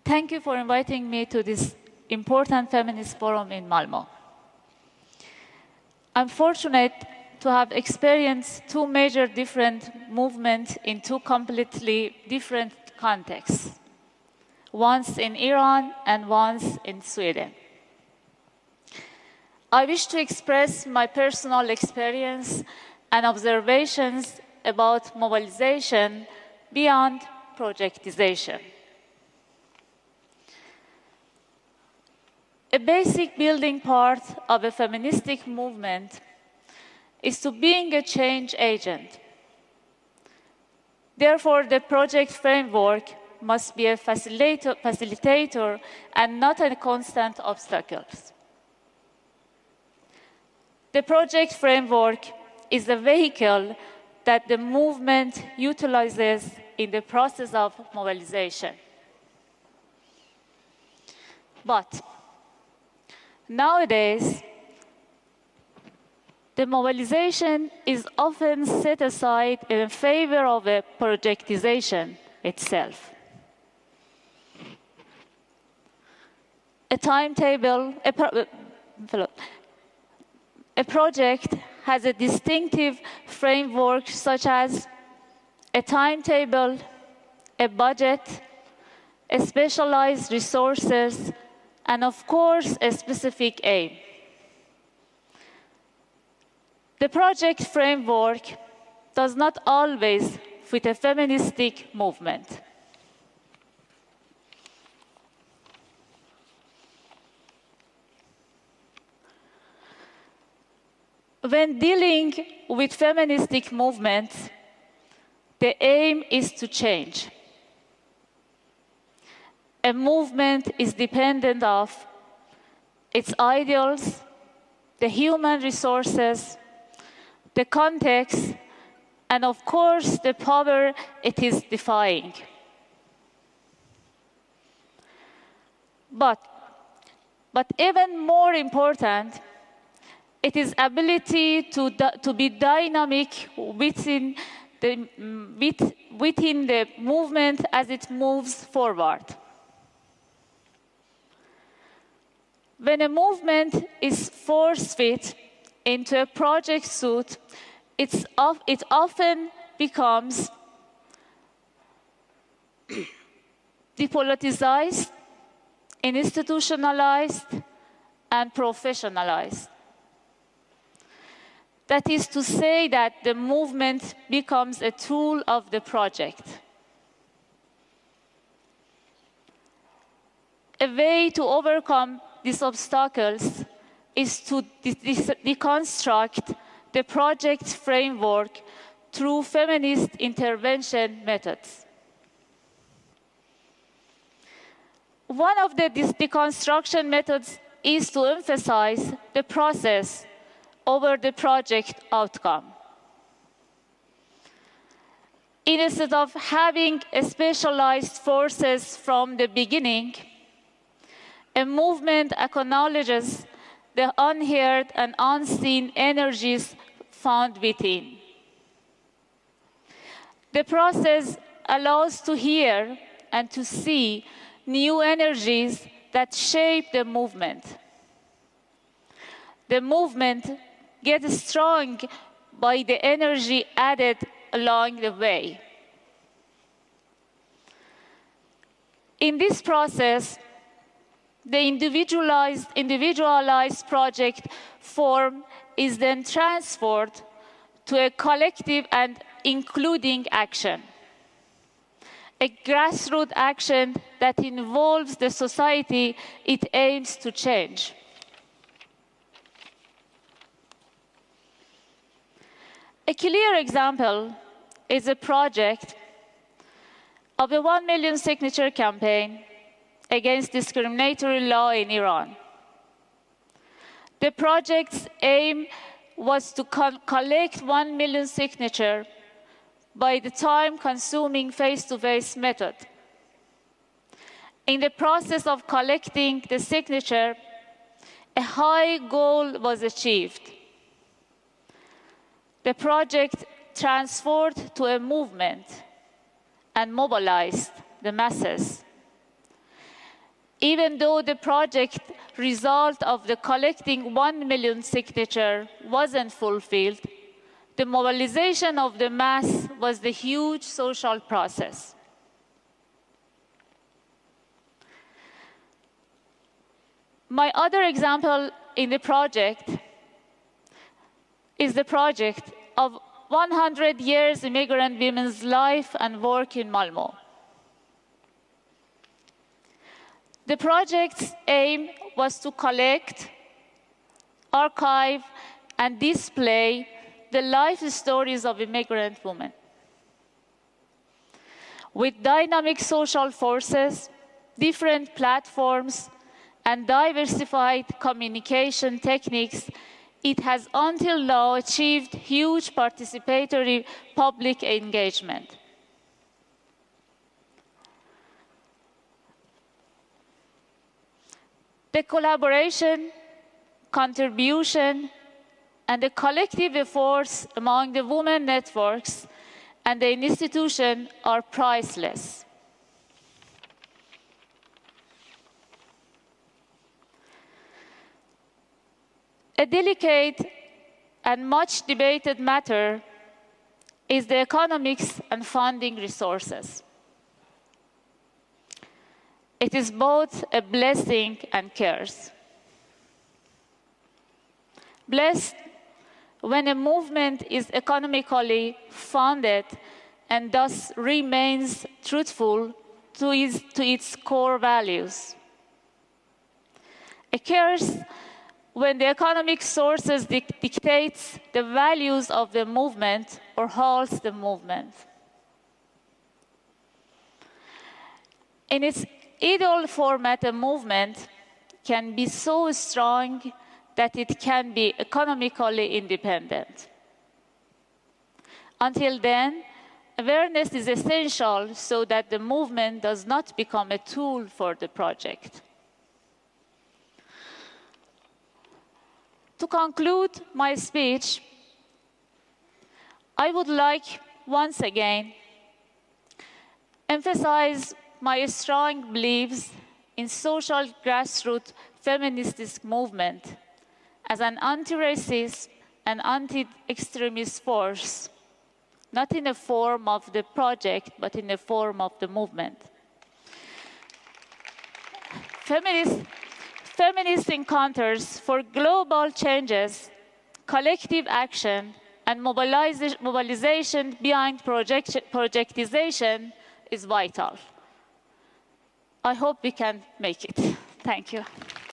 Thank you for inviting me to this important feminist forum in Malmö. I'm fortunate to have experienced two major different movements in two completely different contexts, once in Iran and once in Sweden. I wish to express my personal experience and observations about mobilization beyond projectization. A basic building part of a feministic movement is to being a change agent. Therefore, the project framework must be a facilitator and not a constant obstacle. The project framework is the vehicle that the movement utilizes in the process of mobilization. But nowadays, the mobilization is often set aside in favor of a projectization itself. A timetable, a project has a distinctive framework such as a timetable, a budget, a specialized resources, and of course, a specific aim. The project framework does not always fit a feministic movement. When dealing with feministic movements, the aim is to change. A movement is dependent of its ideals, the human resources, the context, and of course, the power it is defying. But even more important, it is ability to be dynamic within the movement as it moves forward. When a movement is force-fit into a project suit, it often becomes depoliticized, institutionalized, and professionalized. That is to say that the movement becomes a tool of the project. A way to overcome these obstacles is to deconstruct the project framework through feminist intervention methods. One of the deconstruction methods is to emphasize the process over the project outcome. Instead of having specialized forces from the beginning, a movement acknowledges the unheard and unseen energies found within. The process allows to hear and to see new energies that shape the movement. The movement gets strong by the energy added along the way. In this process, the individualized project form is then transferred to a collective and including action, a grassroots action that involves the society it aims to change. A clear example is a project of a 1 million signature campaign against discriminatory law in Iran. The project's aim was to collect 1 million signatures by the time-consuming face-to-face method. In the process of collecting the signature, a high goal was achieved. The project transferred to a movement and mobilized the masses Even though the project result of the collecting 1 million signature wasn't fulfilled, the mobilization of the mass was the huge social process. My other example in the project is the project of 100 years immigrant women's life and work in Malmö. The project's aim was to collect, archive, and display the life stories of immigrant women. With dynamic social forces, different platforms, and diversified communication techniques, it has until now achieved huge participatory public engagement. The collaboration, contribution, and the collective efforts among the women networks and the institution are priceless. A delicate and much debated matter is the economics and funding resources. It is both a blessing and curse. Blessed when a movement is economically funded and thus remains truthful to its core values. A curse when the economic sources dictates the values of the movement or halts the movement. In its ideal format, a movement can be so strong that it can be economically independent. Until then, awareness is essential so that the movement does not become a tool for the project. To conclude my speech, I would like once again emphasize my strong beliefs in social grassroots feminist movement as an anti-racist and anti-extremist force, not in the form of the project, but in the form of the movement. Feminist encounters for global changes, collective action, and mobilization behind projectization is vital. I hope we can make it. Thank you.